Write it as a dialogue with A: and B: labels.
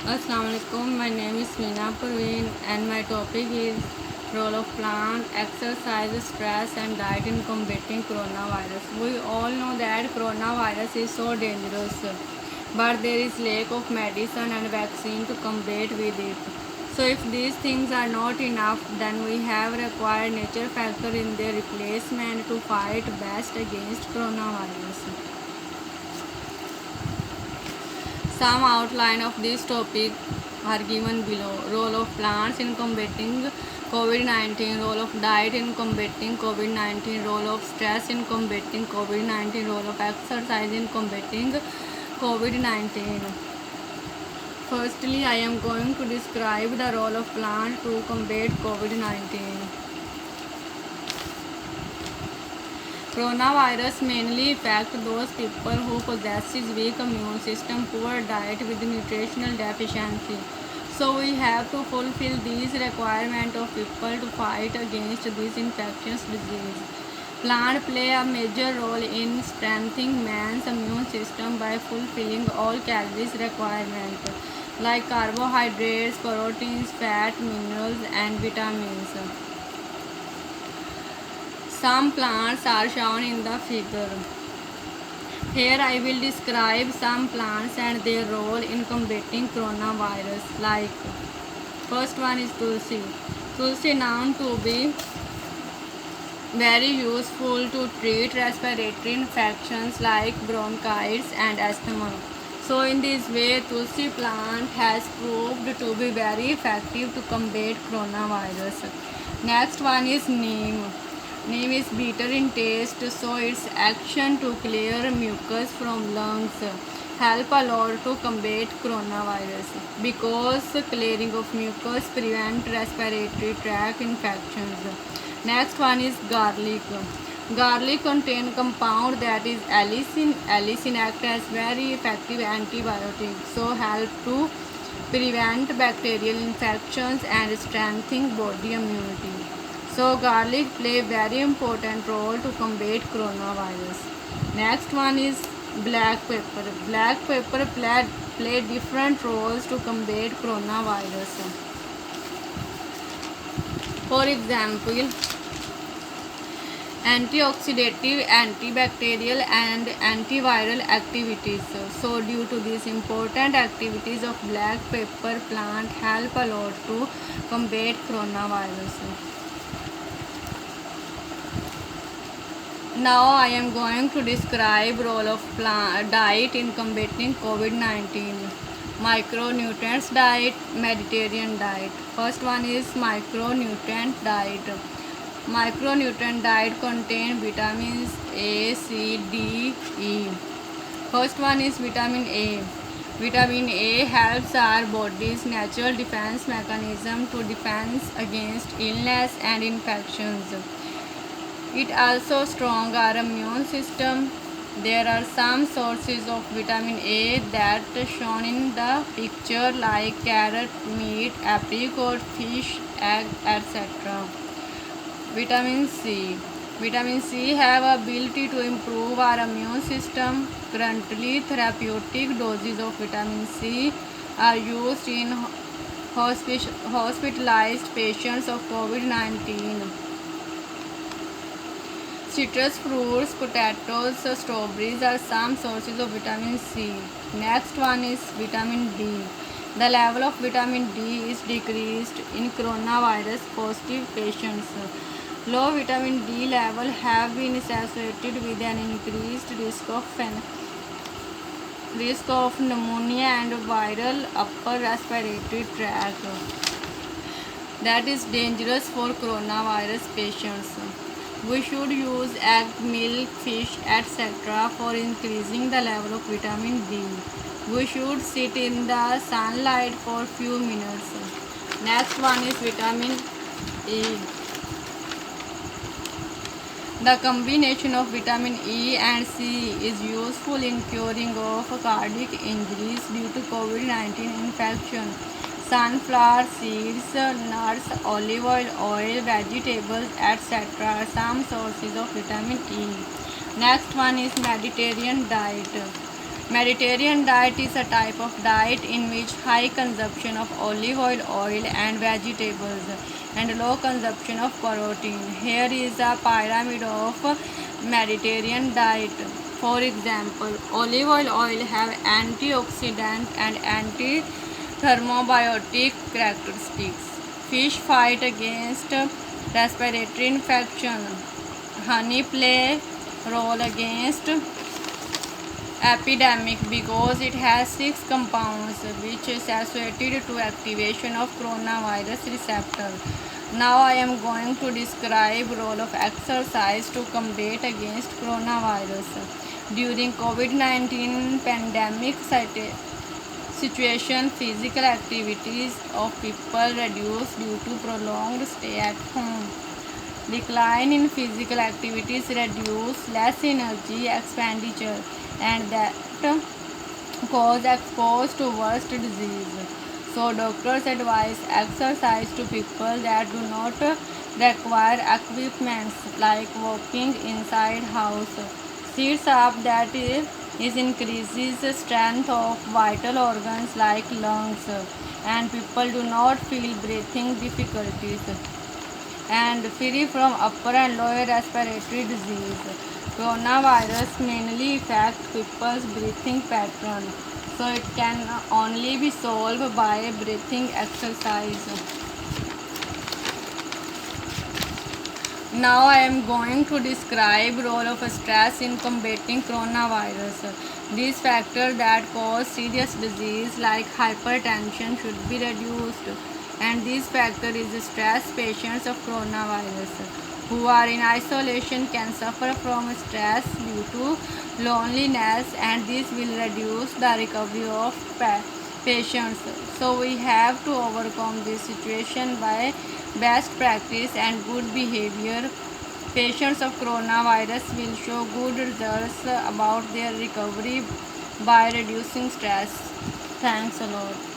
A: Assalamu alaikum. My name is Meena Parveen and my topic is role of plant, exercise, stress and diet in combating coronavirus. We all know that coronavirus is so dangerous, but there is lack of medicine and vaccine to combat with it. So if these things are not enough, then we have required nature factor in their replacement to fight best against coronavirus. Some outline of this topic are given below. Role of plants in combating COVID-19, role of diet in combating COVID-19, role of stress in combating COVID-19, role of exercise in combating COVID-19. Firstly, I am going to describe the role of plant to combat COVID-19. Coronavirus mainly affect those people who possesses weak immune system, poor diet with nutritional deficiency. So we have to fulfill these requirements of people to fight against this infectious disease. Plant play a major role in strengthening man's immune system by fulfilling all calories requirements like carbohydrates, proteins, fat, minerals and vitamins. Some plants are shown in the figure. Here I will describe some plants and their role in combating coronavirus. Like first one is tulsi. Tulsi known to be very useful to treat respiratory infections like bronchitis and asthma. So in this way tulsi plant has proved to be very effective to combat coronavirus. Next one is neem. Neem is bitter in taste, so its action to clear mucus from lungs help a lot to combat coronavirus because clearing of mucus prevent respiratory tract infections. Next one is garlic. Garlic contain compound that is allicin. Allicin act as very effective antibiotic, so help to prevent bacterial infections and strengthen body immunity. So garlic play very important role to combat coronavirus. Next one is black pepper. Black pepper play different roles to combat coronavirus. For example, antioxidative, antibacterial and antiviral activities. So due to these important activities of black pepper plant help a lot to combat coronavirus. Now I am going to describe role of diet in combating COVID-19. Micronutrients diet, Mediterranean diet. First one is micronutrient diet. Micronutrient diet contain vitamins A, C, D, E. First one is vitamin A. Vitamin A helps our body's natural defense mechanism to defend against illness and infections. It also strong our immune system. There are some sources of vitamin A that shown in the picture like carrot, meat, apricot, fish, egg, etc. Vitamin C. Vitamin C have ability to improve our immune system. Currently, therapeutic doses of vitamin C are used in hospitalized patients of COVID-19. Citrus fruits, potatoes, strawberries are some sources of vitamin C. Next one is vitamin D. The level of vitamin D is decreased in coronavirus positive patients. Low vitamin D level have been associated with an increased risk of pneumonia and viral upper respiratory tract. That is dangerous for coronavirus patients. We should use egg, milk, fish, etc. for increasing the level of vitamin D. We should sit in the sunlight for few minutes. Next one is vitamin E. The combination of vitamin E and C is useful in curing of cardiac injuries due to COVID-19 infection. Sunflower seeds, nuts, olive oil, vegetables, etc. are some sources of vitamin E. Next one is Mediterranean diet. Mediterranean diet is a type of diet in which high consumption of olive oil and vegetables and low consumption of protein. Here is a pyramid of Mediterranean diet. For example, olive oil have antioxidant and anti-thermobiotic characteristics. Fish fight against respiratory infection. Honey play role against epidemic because it has 6 compounds which is associated to activation of coronavirus receptor. Now I am going to describe role of exercise to combat against coronavirus. During COVID-19 pandemic situation, physical activities of people reduced due to prolonged stay at home. Decline in physical activities reduce less energy expenditure and that cause exposed to worse disease. So doctors advise exercise to people that do not require equipment like walking inside house. Sits up that is increases strength of vital organs like lungs and people do not feel breathing difficulties and free from upper and lower respiratory disease. Coronavirus mainly affects people's breathing pattern, so it can only be solved by breathing exercise. Now I am going to describe role of stress in combating coronavirus. These factors that cause serious disease like hypertension should be reduced and this factor is stress. Patients of coronavirus who are in isolation can suffer from stress due to loneliness and this will reduce the recovery of patients. So we have to overcome this situation by best practice and good behavior. Patients of coronavirus will show good results about their recovery by reducing stress. Thanks a lot.